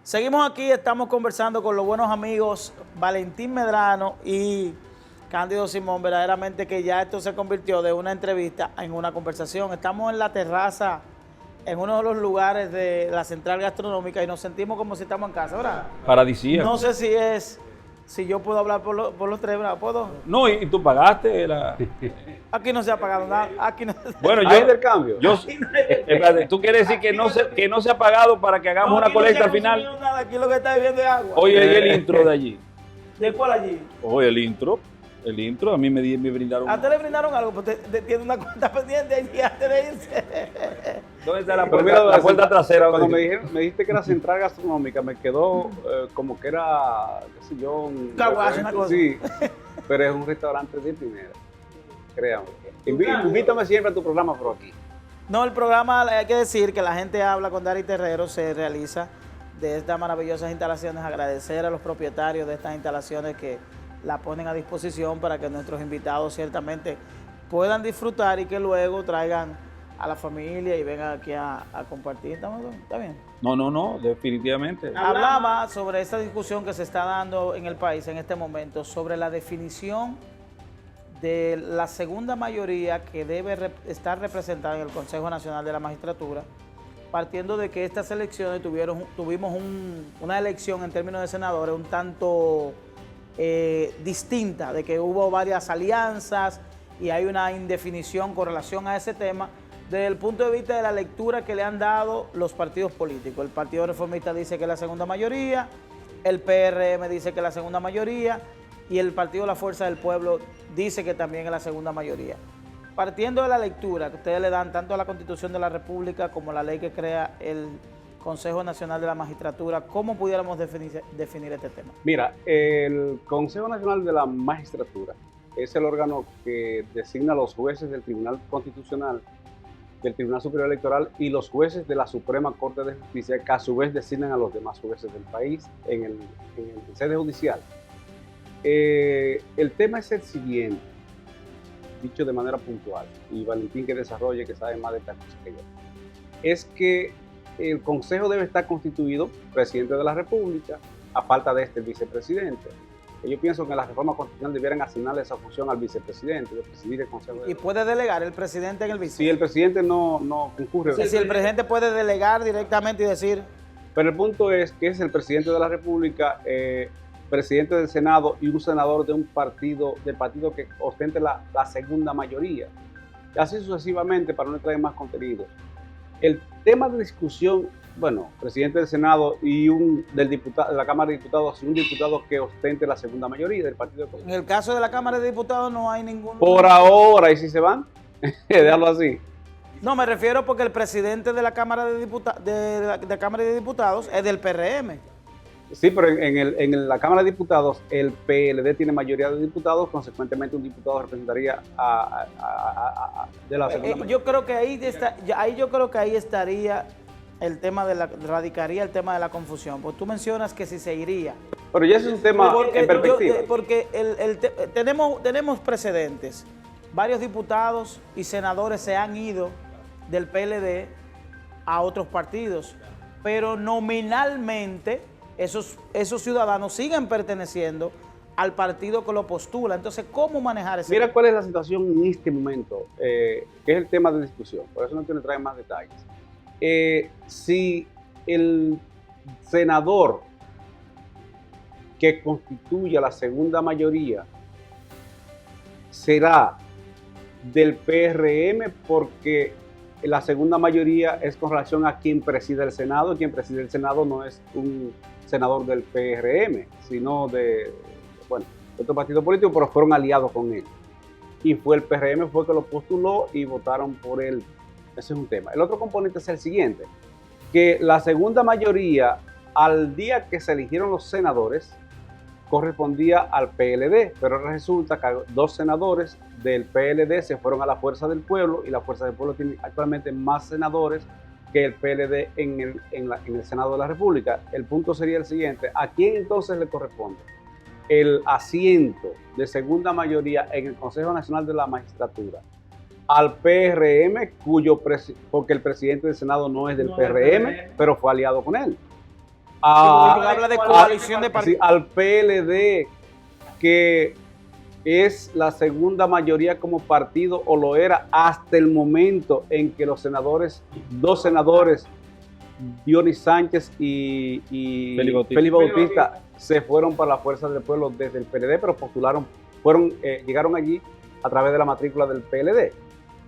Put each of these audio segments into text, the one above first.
Seguimos aquí, estamos conversando con los buenos amigos Valentín Medrano y Cándido Simón. Verdaderamente que ya esto se convirtió de una entrevista en una conversación. Estamos en la terraza, en uno de los lugares de la central gastronómica y nos sentimos como si estamos en casa, ¿verdad? Paradisíaco. No sé si yo puedo hablar por los tres, ¿verdad? ¿Puedo? No, y tú pagaste la... Aquí no se ha pagado nada. Aquí no... Bueno, ¿Hay intercambio? Espérate, ¿tú quieres decir que no se ha pagado para que hagamos una colecta al final? Nada, aquí lo que está bebiendo es agua. Oye, el intro de allí. ¿De cuál allí? Oye, el intro, a mí me brindaron... ¿A usted le brindaron algo? Pues tiene una cuenta pendiente allí antes de irse. ¿Dónde está la Pero mira, la puerta trasera? Cuando me dijiste que era central gastronómica, me quedó como que era, qué sé yo, un Caguazo, una cosa. Sí, pero es un restaurante de primera, créame. Invítame siempre a tu programa por aquí. No, el programa, hay que decir que la gente habla con Dari Terrero, se realiza de estas maravillosas instalaciones. Agradecer a los propietarios de estas instalaciones que la ponen a disposición para que nuestros invitados ciertamente puedan disfrutar y que luego traigan a la familia y vengan aquí a compartir. ¿Está bien? No, definitivamente. Hablaba sobre esta discusión que se está dando en el país en este momento, sobre la definición de la segunda mayoría que debe estar representada en el Consejo Nacional de la Magistratura, partiendo de que estas elecciones tuvimos una elección en términos de senadores un tanto distinta, de que hubo varias alianzas y hay una indefinición con relación a ese tema desde el punto de vista de la lectura que le han dado los partidos políticos. El Partido Reformista dice que es la segunda mayoría, el PRM dice que es la segunda mayoría y el Partido de la Fuerza del Pueblo dice que también es la segunda mayoría. Partiendo de la lectura que ustedes le dan tanto a la Constitución de la República como a la ley que crea el Consejo Nacional de la Magistratura, ¿cómo pudiéramos definir este tema? Mira, el Consejo Nacional de la Magistratura es el órgano que designa a los jueces del Tribunal Constitucional, del Tribunal Superior Electoral y los jueces de la Suprema Corte de Justicia, que a su vez designan a los demás jueces del país en el sede judicial. El tema es el siguiente, dicho de manera puntual, y Valentín que desarrolle, que sabe más de estas cosas que yo, es que el Consejo debe estar constituido presidente de la República, a falta de el vicepresidente. Yo pienso que la reforma constitucional debieran asignarle esa función al vicepresidente, de presidir el Consejo. ¿Y puede delegar el presidente en el vice? Si el presidente no concurre. Sí, si el presidente puede delegar directamente y decir... Pero el punto es que es el presidente de la República, presidente del Senado y un senador de un partido que ostente la segunda mayoría. Y así sucesivamente para no traer más contenido. El tema de discusión, bueno, presidente del Senado y de la Cámara de Diputados y un diputado que ostente la segunda mayoría del partido. En el caso de la Cámara de Diputados no hay ningún... Por ahora, ¿y si se van? Déjalo así. No, me refiero porque el presidente de la Cámara de Diputados es del PRM. Sí, pero en la Cámara de Diputados el PLD tiene mayoría de diputados, consecuentemente un diputado representaría de la segunda mayoría. Yo creo que ahí estaría el tema radicaría el tema de la confusión, porque tú mencionas que si se iría. Pero ya ese es un tema en perspectiva. Porque tenemos precedentes. Varios diputados y senadores se han ido del PLD a otros partidos, pero nominalmente esos ciudadanos siguen perteneciendo al partido que lo postula. Entonces, ¿cómo manejar eso? Mira cuál es la situación en este momento, que es el tema de discusión. Por eso no quiero traer más detalles. Si el senador que constituya la segunda mayoría será del PRM, porque la segunda mayoría es con relación a quien preside el Senado, y quien preside el Senado no es un senador del PRM, sino de otro partido político, pero fueron aliados con él. Y fue el PRM fue que lo postuló y votaron por él. Ese es un tema. El otro componente es el siguiente, que la segunda mayoría, al día que se eligieron los senadores, correspondía al PLD, pero resulta que 2 senadores del PLD se fueron a la Fuerza del Pueblo, y la Fuerza del Pueblo tiene actualmente más senadores que el PLD en el Senado de la República. El punto sería el siguiente: ¿a quién entonces le corresponde el asiento de segunda mayoría en el Consejo Nacional de la Magistratura? Al PRM, porque el presidente del Senado no es del PRM, pero fue aliado con él. habla de coalición de partidos. Al PLD, que es la segunda mayoría como partido, o lo era hasta el momento en que los senadores, dos senadores, Dionis Sánchez y Felipe Bautista, se fueron para la Fuerza del Pueblo desde el PLD, pero llegaron allí a través de la matrícula del PLD.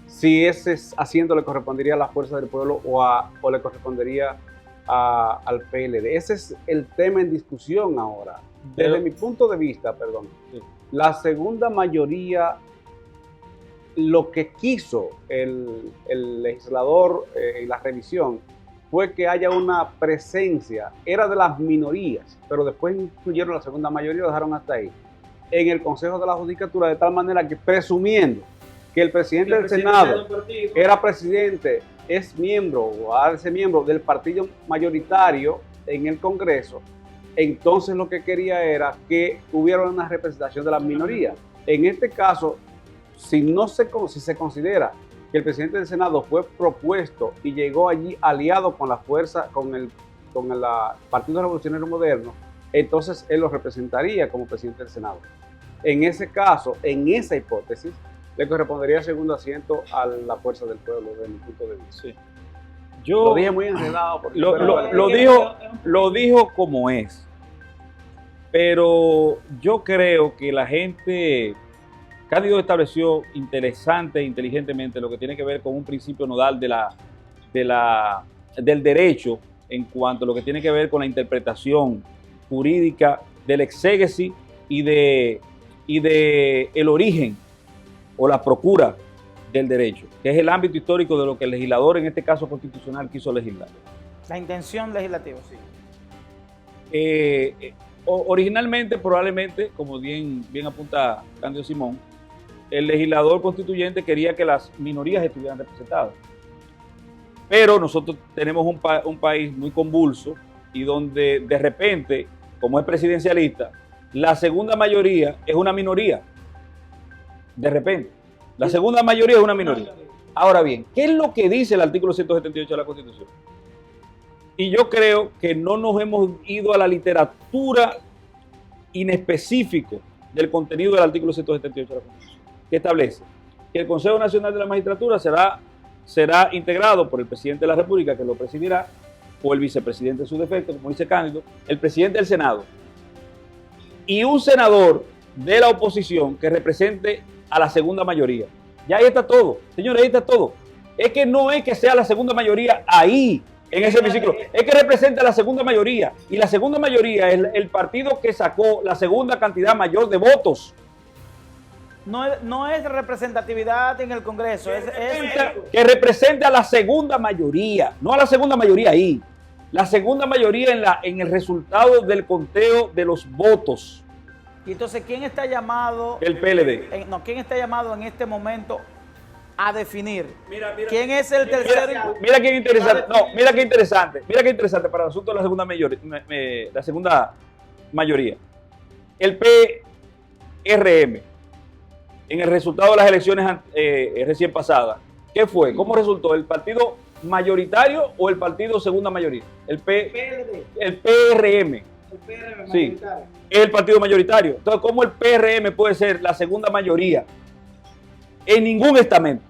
Si ese asiento le correspondería a la Fuerza del Pueblo o le correspondería al PLD. Ese es el tema en discusión ahora. Desde mi punto de vista, la segunda mayoría, lo que quiso el legislador en la revisión fue que haya una presencia, era de las minorías, pero después incluyeron la segunda mayoría y lo dejaron hasta ahí, en el Consejo de la Judicatura, de tal manera que, presumiendo que el presidente del Senado era presidente, es miembro o ha de ser miembro del partido mayoritario en el Congreso, entonces lo que quería era que hubiera una representación de las minorías. En este caso, si se considera que el presidente del Senado fue propuesto y llegó allí aliado con la fuerza, con el Partido Revolucionario Moderno, entonces él lo representaría como presidente del Senado. En ese caso, en esa hipótesis, le correspondería el segundo asiento a la Fuerza del Pueblo, desde mi punto de vista. Sí. Lo dije muy enredado. Lo dijo como es. Pero yo creo que la gente, Cándido estableció interesante e inteligentemente lo que tiene que ver con un principio nodal del derecho en cuanto a lo que tiene que ver con la interpretación jurídica del exégesis y de el origen o la procura del derecho, que es el ámbito histórico de lo que el legislador, en este caso constitucional, quiso legislar. La intención legislativa, sí. Originalmente, probablemente, como bien apunta Cándido Simón, el legislador constituyente quería que las minorías estuvieran representadas. Pero nosotros tenemos un país muy convulso y donde de repente, como es presidencialista, la segunda mayoría es una minoría. De repente, la segunda mayoría es una minoría. Ahora bien, ¿qué es lo que dice el artículo 178 de la Constitución? Y yo creo que no nos hemos ido a la literatura inespecífico del contenido del artículo 178 de la Constitución, que establece que el Consejo Nacional de la Magistratura será integrado por el presidente de la República, que lo presidirá, o el vicepresidente en su defecto, como dice Cándido, el presidente del Senado, y un senador de la oposición que represente a la segunda mayoría. Ya ahí está todo, señores, ahí está todo. Es que no es que sea la segunda mayoría ahí, en ese hemiciclo, es que representa a la segunda mayoría, y la segunda mayoría es el partido que sacó la segunda cantidad mayor de votos. No es representatividad en el Congreso, que representa a la segunda mayoría, no a la segunda mayoría ahí, la segunda mayoría en el resultado del conteo de los votos. Y entonces, ¿quién está llamado? El PLD. ¿Quién está llamado en este momento a definir? ¿Quién es el tercero? Mira qué interesante. No, mira qué interesante. Mira qué interesante para el asunto de la segunda mayoría. El PRM, en el resultado de las elecciones recién pasadas, ¿qué fue? ¿Cómo resultó? ¿El partido mayoritario o el partido segunda mayoría? El PRM. El PRM sí, es el partido mayoritario. Entonces, ¿cómo el PRM puede ser la segunda mayoría? En ningún estamento.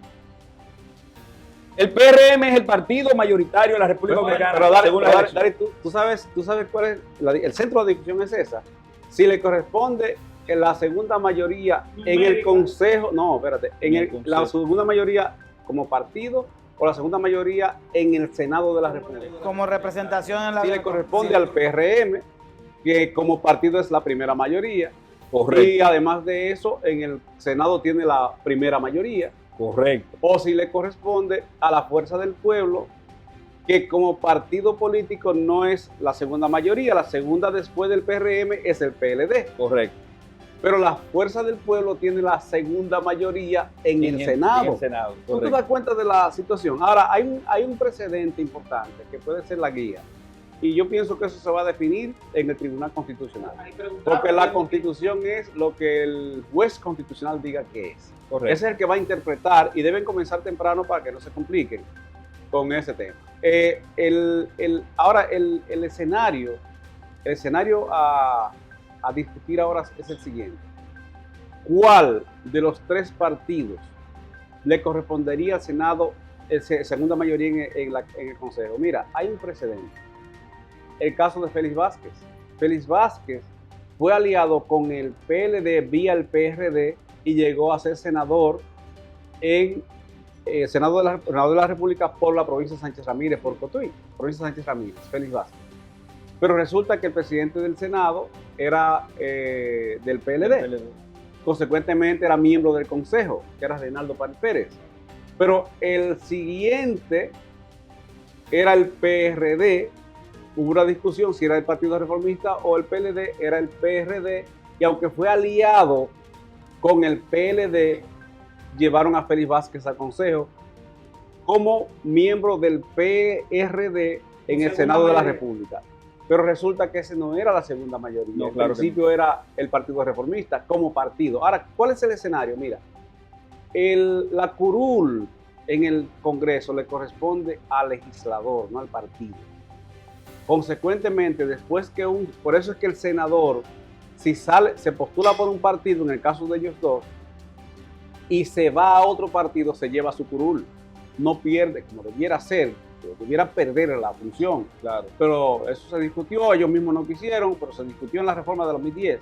El PRM es el partido mayoritario de la República Dominicana. Pero Dari, tú sabes cuál es el centro de discusión es esa. Si le corresponde la segunda mayoría en el Consejo, la segunda mayoría como partido o la segunda mayoría en el Senado de la República. Como representación en la... Si le corresponde al PRM, que como partido es la primera mayoría. Correcto. Y además de eso, en el Senado tiene la primera mayoría. Correcto. O si le corresponde a la Fuerza del Pueblo, que como partido político no es la segunda mayoría, la segunda después del PRM es el PLD. Correcto. Pero la Fuerza del Pueblo tiene la segunda mayoría en el Senado. En el Senado. ¿Tú te das cuenta de la situación? Ahora, hay un precedente importante que puede ser la guía. Y yo pienso que eso se va a definir en el Tribunal Constitucional. Porque la Constitución es lo que el juez constitucional diga que es. Correcto. Ese es el que va a interpretar y deben comenzar temprano para que no se compliquen con ese tema. Ahora el escenario a discutir ahora es el siguiente. ¿Cuál de los tres partidos le correspondería al Senado segunda mayoría en el Consejo? Mira, hay un precedente. El caso de Félix Vázquez. Félix Vázquez fue aliado con el PLD vía el PRD y llegó a ser senador en Senado de la República por la provincia de Sánchez Ramírez, por Cotuí, provincia de Sánchez Ramírez, Félix Vázquez. Pero resulta que el presidente del Senado era del PLD. Consecuentemente era miembro del Consejo, que era Reinaldo Páez Pérez. Pero el siguiente era el PRD. Hubo una discusión si era el Partido Reformista o el PLD, era el PRD, y aunque fue aliado con el PLD, llevaron a Félix Vázquez al Consejo como miembro del PRD en el Senado de la República. Pero resulta que ese no era la segunda mayoría. No, al claro principio era el Partido Reformista como partido. Ahora, ¿cuál es el escenario? Mira, la curul en el Congreso le corresponde al legislador, no al partido. Consecuentemente, después que por eso es que el senador, si se postula por un partido, en el caso de ellos dos, y se va a otro partido, se lleva su curul. No pierde, como debiera ser, debiera perder la función. Claro. Pero eso se discutió, ellos mismos no quisieron, pero se discutió en la reforma de 2010.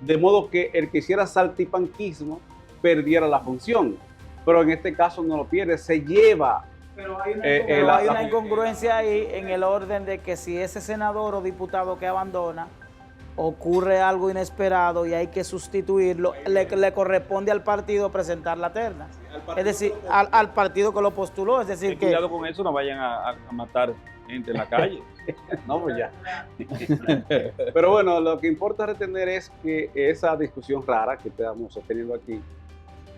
De modo que el que hiciera saltipanquismo perdiera la función. Pero en este caso no lo pierde, se lleva. Pero hay una incongruencia ahí en el orden de que si ese senador o diputado que abandona ocurre algo inesperado y hay que sustituirlo, le corresponde al partido presentar la terna. Es decir, al partido que lo postuló. Es decir, que cuidado con eso, no vayan a matar gente en la calle. No, pues ya. Pero bueno, lo que importa retener es que esa discusión rara que estamos sosteniendo aquí,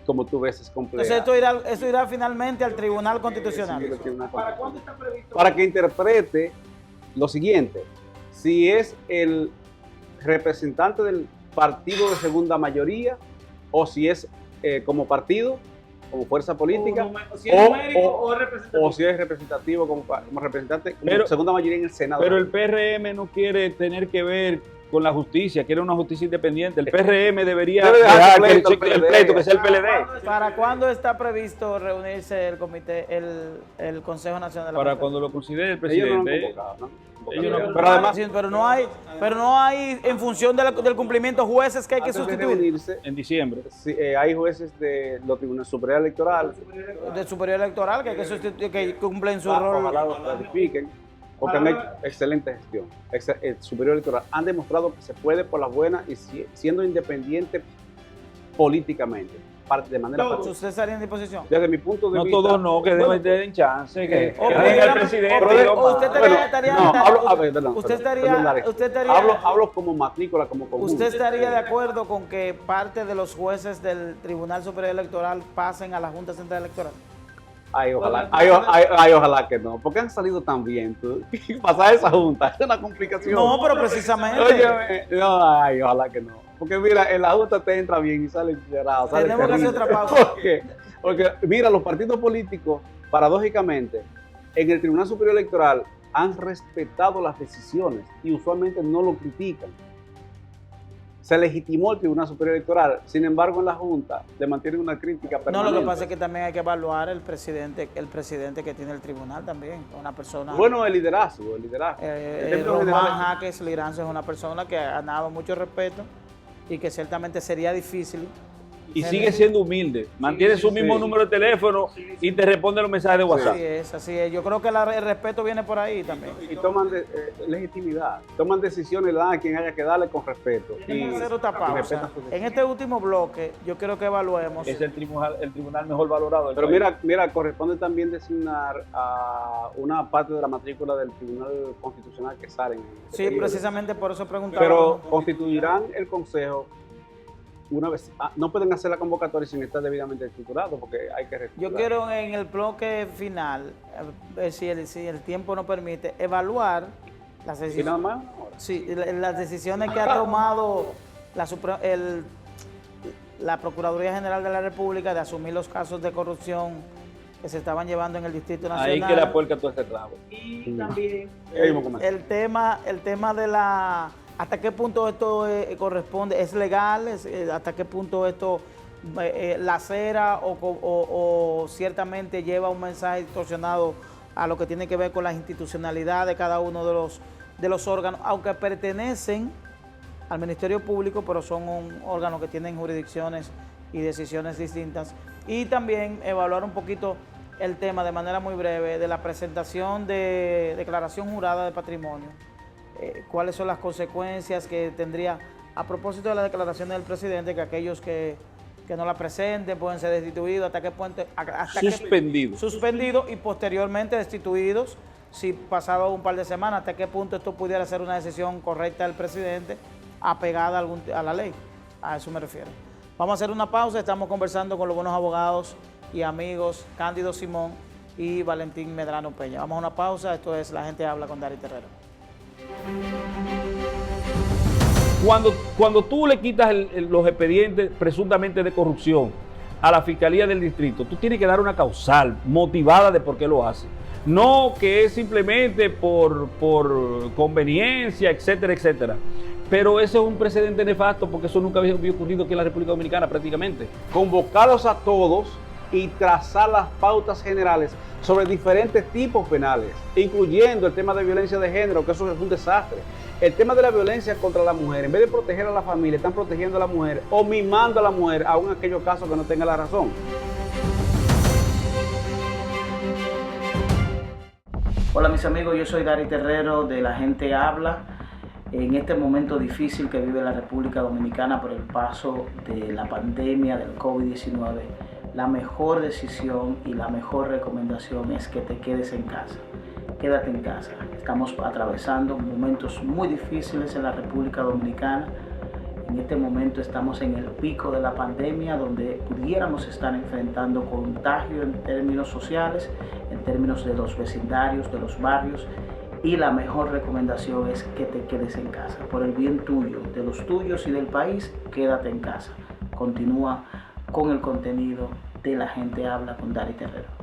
como tú ves, es compleja. Entonces eso irá finalmente al Tribunal Constitucional. ¿Para cuándo está previsto? Para que interprete lo siguiente: si es el representante del partido de segunda mayoría o si es como partido, como fuerza política, o si es representativo como representante, como segunda mayoría en el Senado. Pero el PRM no quiere tener que ver con la justicia, quiere una justicia independiente. El PRM debería dejar el pleito, que sea el PLD. ¿Para cuándo está previsto reunirse el comité, el Consejo Nacional de la Para Mujer? cuando lo considere el presidente. Ellos no han convocado, ¿no? Pero además, pero no hay en función del cumplimiento jueces que hay que sustituir. En diciembre. Sí, hay jueces de los tribunales superior electoral. Del superior electoral que hay que sustituir, que cumplen su rol. Ojalá lo ratifiquen, porque han hecho excelente gestión. El superior electoral han demostrado que se puede por las buenas y siendo independiente políticamente. De manera ¿Usted estaría en disposición? Desde mi punto de no vista. No todos no, que den chance. Que el presidente. Usted estaría Hablo como matrícula, como común. ¿Usted estaría de acuerdo con que parte de los jueces del Tribunal Superior Electoral pasen a la Junta Central Electoral? Ay, ojalá que no. ¿Por qué han salido tan bien? Pasar esa junta es una complicación. No, pero precisamente. Oye, no, ojalá que no. Porque mira, en la junta te entra bien y sale cerrado. Tenemos que hacer otra pausa. Porque mira, los partidos políticos, paradójicamente, en el Tribunal Superior Electoral han respetado las decisiones y usualmente no lo critican. Se legitimó el Tribunal Superior Electoral, sin embargo en la Junta le mantienen una crítica permanente. No, lo que pasa es que también hay que evaluar el presidente que tiene el tribunal también, una persona. Bueno, el liderazgo. Román Jaques Liranzo es una persona que ha ganado mucho respeto y que ciertamente sería difícil. Y sigue siendo humilde, mantiene su mismo número de teléfono y te responde los mensajes de WhatsApp. Así es. Yo creo que el respeto viene por ahí también. Y toman legitimidad, toman decisiones, le dan a quien haya que darle con respeto. Tenemos que hacer otra pausa. En este último bloque, yo quiero que evaluemos. Es el tribunal mejor valorado. Pero mira, corresponde también designar a una parte de la matrícula del Tribunal Constitucional que salen. Sí, precisamente por eso preguntaba. Pero constituirán el Consejo una vez. No pueden hacer la convocatoria sin estar debidamente estructurado porque hay que reestructurar. Yo quiero en el bloque final, si el tiempo nos permite, evaluar las decisiones. ¿Y nada más? Sí, las decisiones que ha tomado la Procuraduría General de la República de asumir los casos de corrupción que se estaban llevando en el Distrito Nacional. Ahí que la puerca todo ese rabo. Y también El el tema de la... ¿Hasta qué punto esto corresponde? ¿Es legal? ¿Hasta qué punto esto lacera o ciertamente lleva un mensaje distorsionado a lo que tiene que ver con la institucionalidad de cada uno de los órganos, aunque pertenecen al Ministerio Público, pero son un órgano que tienen jurisdicciones y decisiones distintas? Y también evaluar un poquito el tema de manera muy breve de la presentación de declaración jurada de patrimonio. ¿Cuáles son las consecuencias que tendría a propósito de la declaración del presidente, que aquellos que no la presenten pueden ser destituidos, hasta qué punto... Suspendidos y posteriormente destituidos, si pasado un par de semanas, hasta qué punto esto pudiera ser una decisión correcta del presidente apegada a la ley? A eso me refiero. Vamos a hacer una pausa, estamos conversando con los buenos abogados y amigos Cándido Simón y Valentín Medrano Peña. Vamos a una pausa, esto es La Gente Habla con Dari Terrero. Cuando tú le quitas los expedientes presuntamente de corrupción a la Fiscalía del Distrito, tú tienes que dar una causal motivada de por qué lo hace. No que es simplemente por conveniencia, etcétera, etcétera. Pero ese es un precedente nefasto porque eso nunca había ocurrido aquí en la República Dominicana prácticamente. Convocarlos a todos y trazar las pautas generales sobre diferentes tipos penales, incluyendo el tema de violencia de género, que eso es un desastre. El tema de la violencia contra la mujer, en vez de proteger a la familia, están protegiendo a la mujer o mimando a la mujer, aun en aquellos casos que no tenga la razón. Hola mis amigos, yo soy Dari Terrero de La Gente Habla. En este momento difícil que vive la República Dominicana por el paso de la pandemia del COVID-19, la mejor decisión y la mejor recomendación es que te quedes en casa. Quédate en casa. Estamos atravesando momentos muy difíciles en la República Dominicana. En este momento estamos en el pico de la pandemia, donde pudiéramos estar enfrentando contagio en términos sociales, en términos de los vecindarios, de los barrios. Y la mejor recomendación es que te quedes en casa. Por el bien tuyo, de los tuyos y del país, quédate en casa. Continúa con el contenido de La Gente Habla con Dari Terrero.